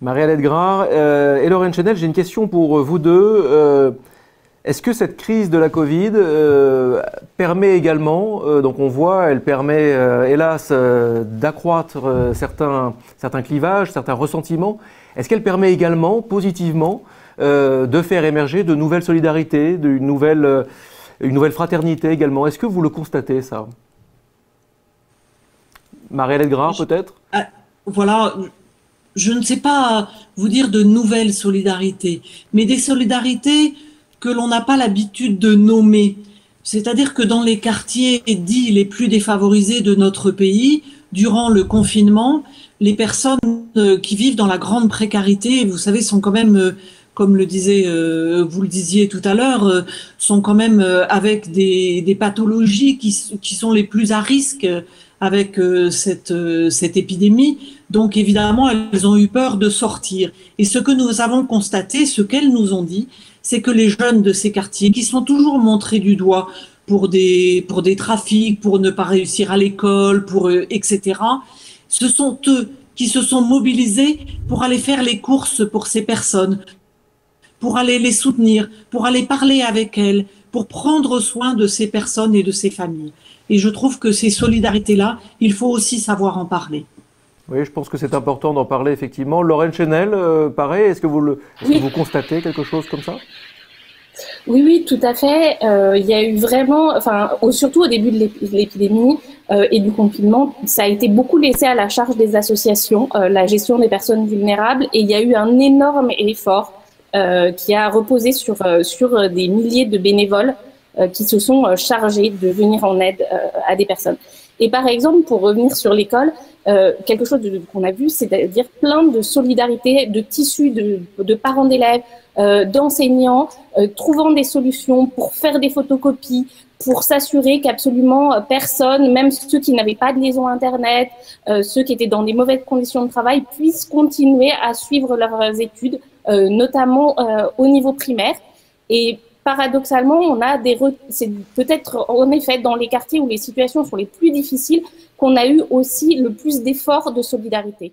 Marie-Alette Grard et Lorraine Chenel, j'ai une question pour vous deux. Est-ce que cette crise de la Covid permet également, donc on voit, elle permet hélas d'accroître certains clivages, certains ressentiments. Est-ce qu'elle permet également positivement de faire émerger de nouvelles solidarités, une nouvelle fraternité également? Est-ce que vous le constatez, ça? Marie-Alette Grard, peut-être? Voilà, je ne sais pas vous dire de nouvelles solidarités, mais des solidarités que l'on n'a pas l'habitude de nommer. C'est-à-dire que dans les quartiers dits les plus défavorisés de notre pays, durant le confinement, les personnes qui vivent dans la grande précarité, vous savez, sont quand même, comme le disait, vous le disiez tout à l'heure, sont quand même avec des pathologies qui sont les plus à risque avec cette épidémie. Donc évidemment, elles ont eu peur de sortir. Et ce que nous avons constaté, ce qu'elles nous ont dit, c'est que les jeunes de ces quartiers, qui sont toujours montrés du doigt pour des trafics, pour ne pas réussir à l'école, etc., ce sont eux qui se sont mobilisés pour aller faire les courses pour ces personnes, pour aller les soutenir, pour aller parler avec elles, pour prendre soin de ces personnes et de ces familles. Et je trouve que ces solidarités-là, il faut aussi savoir en parler. Oui, je pense que c'est important d'en parler, effectivement. Lorraine Chenel, pareil, est-ce que vous constatez quelque chose comme ça? Oui, oui, tout à fait. Il y a eu vraiment, surtout au début de l'épidémie et du confinement, ça a été beaucoup laissé à la charge des associations, la gestion des personnes vulnérables, et il y a eu un énorme effort qui a reposé sur des milliers de bénévoles qui se sont chargés de venir en aide à des personnes. Et par exemple, pour revenir sur l'école, quelque chose qu'on a vu, c'est-à-dire plein de solidarité, de tissus de parents d'élèves, d'enseignants, trouvant des solutions pour faire des photocopies, pour s'assurer qu'absolument personne, même ceux qui n'avaient pas de liaison Internet, ceux qui étaient dans des mauvaises conditions de travail, puissent continuer à suivre leurs études, notamment au niveau primaire. Et paradoxalement, c'est peut-être en effet dans les quartiers où les situations sont les plus difficiles qu'on a eu aussi le plus d'efforts de solidarité.